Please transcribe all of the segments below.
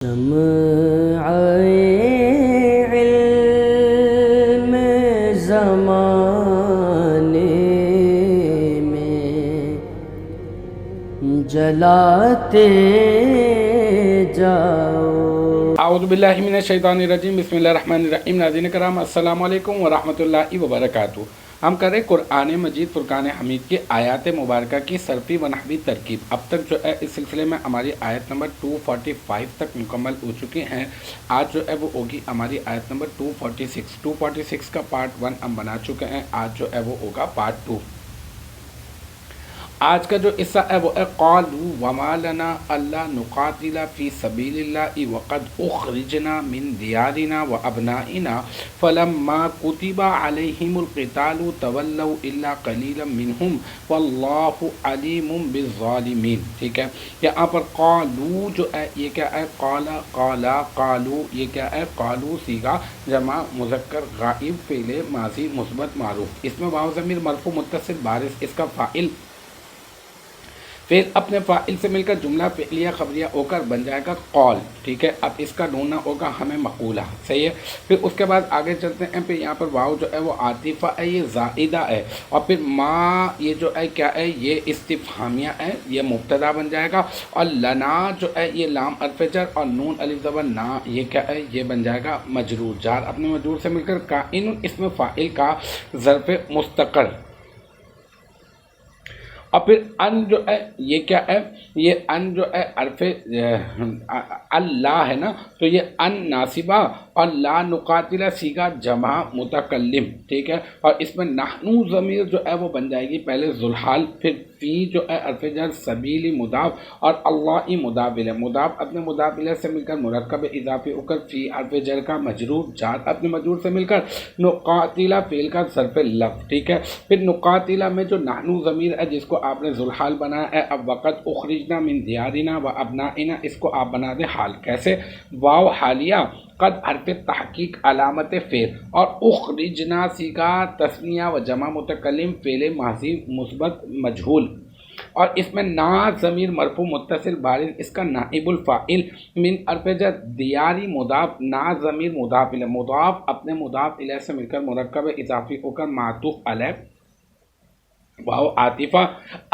شمع علم زمانے میں جلاتے جاؤ۔ اعوذ باللہ من الشیطان الرجیم، بسم اللہ الرحمن الرحیم۔ ناظرین کرام، السلام علیکم ورحمۃ اللہ وبرکاتہ۔ ہم کریں قرآن مجید فرقان حمید کی آیات مبارکہ کی صرفی و نحوی ترکیب۔ اب تک جو ہے اس سلسلے میں ہماری آیت نمبر 245 تک مکمل ہو چکی ہیں۔ آج جو ہے وہ ہوگی ہماری آیت نمبر 246 کا پارٹ 1 ہم بنا چکے ہیں، آج جو ہے وہ ہوگا پارٹ 2۔ آج کا جو حصہ ہے وہ قالوا وما لنا الا نقاتل فی سبیل اللہ وقد اخرجنا من دیارنا وابنائنا فلما كتب علیہم القتال تولوا الا قلیلا منہم واللہ علیم بالظالمین۔ ٹھیک ہے، یہاں پر قالوا جو ہے یہ کیا ہے؟ قالوا یہ کیا ہے؟ قالوا صیغہ جمع مذکر غائب فعل ماضی مثبت معروف، اس میں واو ضمیر مرفوع متصل بارز، اس کا فاعل پھر اپنے فاعل سے مل کر جملہ فعلیہ خبریہ ہو کر بن جائے گا قول۔ ٹھیک ہے، اب اس کا ڈھونڈنا ہوگا ہمیں مقولہ، صحیح ہے۔ پھر اس کے بعد آگے چلتے ہیں، پھر یہاں پر واو جو ہے وہ عاطفہ ہے، یہ زائدہ ہے، اور پھر ما یہ جو ہے کیا ہے؟ یہ استفہامیہ ہے، یہ مبتدا بن جائے گا، اور لنا جو ہے یہ لام حرف جر اور نون الف زبر نا یہ کیا ہے؟ یہ بن جائے گا مجرور، جار اپنے مجرور سے مل کر کائن اسم فاعل کا ظرف مستقر، اور پھر ان جو ہے یہ کیا ہے؟ یہ ان جو ہے حرف اللہ ہے نا، تو یہ ان ناصبہ اور لا نقاتلہ صیغہ جمع متکلم۔ ٹھیک ہے، اور اس میں نحنو ضمیر جو ہے وہ بن جائے گی پہلے ذوالحال، پھر فی جو ہے حرف جر سبیلی مضاف اور اللہ مضاف الیہ، مضاف اپنے مضاف الیہ سے مل کر مرکب اضافی ہو کر فی حرف جر کا مجرور، جار اپنے مجرور سے مل کر نقاتلہ فعل کا ظرف لفظ۔ ٹھیک ہے، پھر نقاتلہ میں جو نحنو ضمیر ہے جس کو آپ نے ذوالحال بنایا ہے، اب وقت اخرجنا من دیارنا و ابنائنا اس کو آپ بنا دیں حال۔ کیسے؟ واو حالیہ، قد حرف تحقیق علامت فعل، اور اخرجنا صیغہ تثنیہ و جمع متکلم فعل ماضی مثبت مجہول، اور اس میں نا ضمیر مرفوع متصل بارز، اس کا نائب الفاعل من حرف جر دیاری مضاف، نا ضمیر مضاف الیہ، مضاف اپنے مضاف الیہ سے مل کر مرکب اضافی ہو کر معطوف علیہ واو عاطفہ،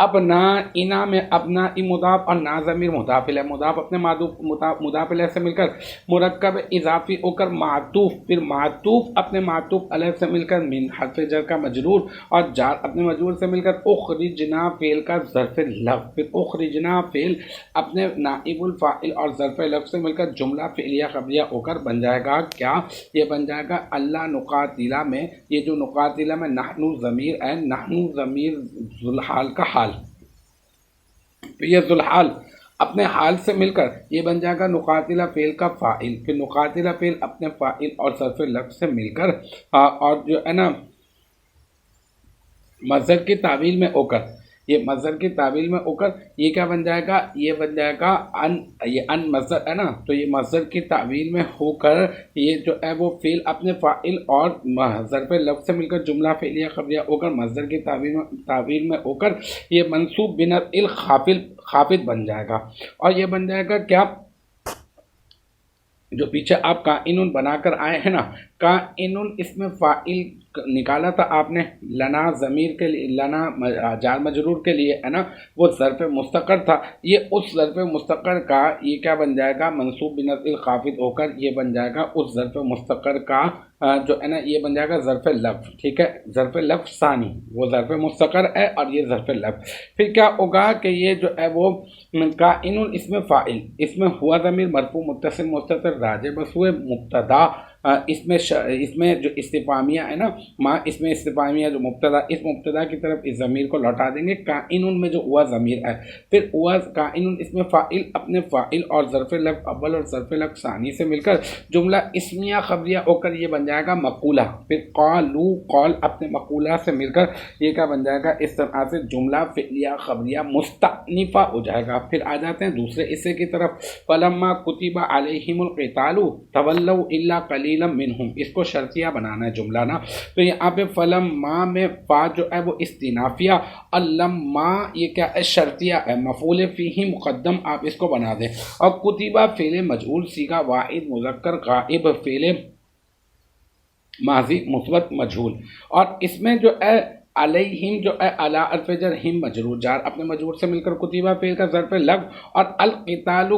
ابنائنا میں ابنائی مضاف اور نا ضمیر مضاف الیہ، مضاف اپنے مضاف الیہ سے مل کر مرکب اضافی ہو کر معطوف، پھر معطوف اپنے معطوف علیہ سے مل کر من حرف جر کا مجرور، اور جار اپنے مجرور سے مل کر اخرجنا فعل کا ظرف لفظ، پھر اخرجنا فعل اپنے نائب الفاعل اور ظرف لفظ سے مل کر جملہ فعلیہ خبریہ ہو کر بن جائے گا کیا؟ یہ بن جائے گا اللہ نقاتلہ میں، یہ جو نقاتلہ میں نحنو ضمیر ہے، نحنو ضمیر ذوالحال کا حال، یہ ذوالحال اپنے حال سے مل کر یہ بن جائے گا نقاتلہ فعل کا فاعل، پھر نقاتلہ فعل اپنے فاعل اور ظرف لفظ سے مل کر اور جو ہے نا مصدر کی تعویل میں ہو کر، یہ مصدر کی تعویل میں ہو کر یہ کیا بن جائے گا؟ یہ بن جائے گا ان، یہ ان مصدر ہے نا، تو یہ مصدر کی تعویل میں ہو کر یہ جو ہے وہ فعل اپنے فاعل اور ظرف لفظ سے مل کر جملہ فعلیہ خبریہ ہو کر مصدر کی تعویل میں ہو کر یہ منصوب بنفع الخافض بن جائے گا، اور یہ بن جائے گا کیا؟ جو پیچھے آپ کائن بنا کر آئے ہیں نا، کائن اس میں فاعل نکالا تھا آپ نے لنا ضمیر کے لیے، لنا جار مجرور کے لیے ہے نا، وہ ظرف مستقر تھا، یہ اس ظرف مستقر کا یہ کیا بن جائے گا؟ منصوب بنفع الخافض ہو کر یہ بن جائے گا اس ظرف مستقر کا جو ہے نا یہ بن جائے گا ظرف لفظ۔ ٹھیک ہے، ظرف لفظ ثانی، وہ ظرف مستقر ہے اور یہ ظرف لفظ۔ پھر کیا ہوگا کہ یہ جو ہے وہ کائن اس میں فاعل، اس میں ہوا ضمیر مرفوع متصل مستتر راجع بس ہوئے مبتدا، اس میں جو استفہامیہ ہے نا، ماں اس میں استفہامیہ جو مبتدا، اس مبتدا کی طرف اس ضمیر کو لوٹا دیں گے، کائن میں جو ہوا ضمیر ہے، پھر ہوا کائن اس میں فاعل اپنے فاعل اور ظرف لفظ اول اور ظرف لفظ ثانی سے مل کر جملہ اسمیہ خبریہ ہو کر یہ بن جائے گا مقولہ، پھر قالوا قول اپنے مقولہ سے مل کر یہ کیا بن جائے گا؟ اس طرح سے جملہ فعلیہ خبریہ مستأنفہ ہو جائے گا۔ پھر آ جاتے ہیں دوسرے حصے کی طرف، فلما کتب علیہم القتال تولوا الا قلیلا قلیلا منہم، اس کو شرطیہ بنانا ہے جملہ نا. تو یہاں پہ فلما میں فا جو ہے وہ استنافیہ، اللما یہ کیا ہے شرطیہ ہے، مفعول فیہ مقدم آپ اس کو بنا دیں. اور کتبہ فعل مجعول صیغہ واحد مذکر غائب فعل ماضی مثبت مجہول. اور اس میں جو ہے علیہم جو ہے علی حرف جر ہم مجرور جار اپنے مجرور سے مل کر کتیبہ فعل کا ظرف لگ، اور القتال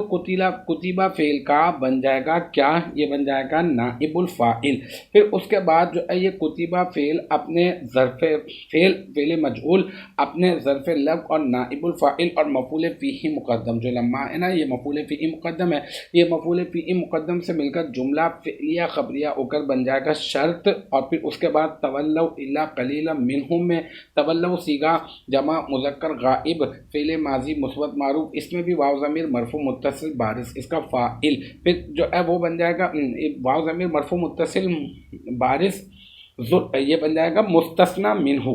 کتیبہ فعل کا بن جائے گا کیا، یہ بن جائے گا نائب الفاعل. پھر اس کے بعد جو ہے یہ کتیبہ فعل اپنے ظرف فعل مجعول اپنے ظرف لگ اور نائب الفاعل اور مفعول فیہ مقدم، جو لما ہے نا یہ مفعول فیہ مقدم ہے، یہ مفعول فیہ مقدم سے مل کر جملہ فعلیہ خبریہ ہو کر بن جائے گا شرط. اور پھر اس کے بعد تولوا الا قلیلا منہم میں تولو صیغہ جمع مذکر غائب فعل ماضی مثبت معروف، اس میں بھی واو ضمیر مرفوع متصل بارز اس کا فاعل. پھر جو ہے وہ بن جائے گا واو ضمیر مرفوع متصل بارز یہ بن جائے گا مستثنی منہ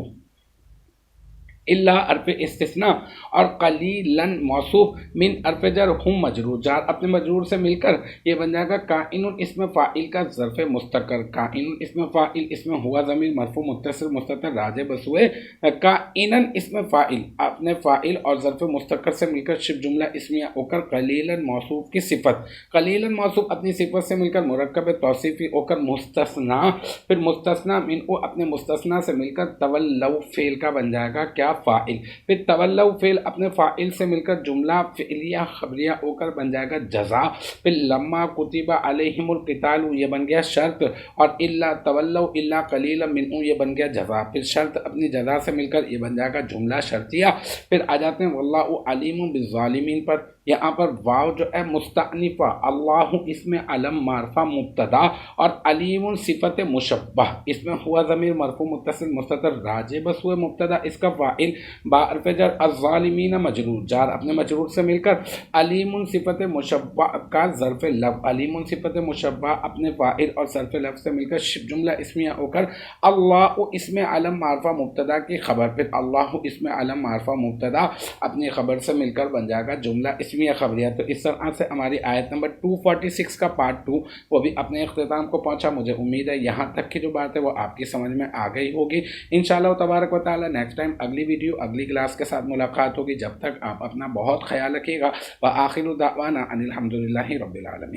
الا حرف استثناء، اور قلیلا موصوف من حرف جر ہم مجرور جار اپنے مجرور سے مل کر یہ بن جائے گا کائن اسم فاعل کا ظرف مستقر. کائن اسم فاعل اس میں ہوا ضمیر مرفوع متصل مستتر راجع بسوئے کائنا اسم فاعل اپنے فاعل اور ظرف مستقر سے مل کر شبہ جملہ اسمیہ ہو کر قلیلا موصوف کی صفت، قلیلا موصوف اپنی صفت سے مل کر مرکب توصیفی ہو کر مستثنا، پھر مستثنا منہ اپنے مستثنا سے مل کر تولو فعل کا بن جائے گا کیا فاعل. پھر تولو فعل اپنے فاعل سے مل کر جملہ فعلیہ خبریہ ہو کر بن جائے گا جزا. پھر لما کتب علیہم القتال یہ بن گیا شرط، اور الا تولو الا قلیلا منہ یہ بن گیا جزا. پھر شرط اپنی جزا سے مل کر یہ بن جائے گا جملہ شرطیہ. پھر آ جاتے ہیں واللہ علیم بالظالمین پر. یہاں پر واو جو ہے مستأنفہ، اللہ اس میں علم معرفہ مبتدا، اور علیم صفت مشبہ اس میں ہوا ضمیر مرفوع متصل مستتر راجع بس ہوئے مبتدا اس کا فاعل، با حرف جر الظالمین مجرور جار اپنے مجرور سے مل کر علیم صفت مشبہ کا ظرف لفظ، علیم صفت مشبہ اپنے فاعل اور ظرف لفظ سے مل کر شبہ جملہ اسمیہ ہو کر اللہ اس میں علم معرفہ مبتدا کی خبر، پھر اللہ اس میں علم معرفہ مبتدا اپنی خبر سے مل کر بن جائے گا جملہ اسمیہ خبریہ. تو اس طرح سے ہماری آیت نمبر 246 کا پارٹ 2 وہ بھی اپنے اختتام کو پہنچا. مجھے امید ہے یہاں تک کی جو بات ہے وہ آپ کی سمجھ میں آ گئی ہوگی. انشاءاللہ تبارک و تعالی نیکسٹ ٹائم اگلی ویڈیو اگلی کلاس کے ساتھ ملاقات ہوگی. جب تک آپ اپنا بہت خیال رکھیے گا. وآخر دعوانا ان الحمدللہ رب العالمین.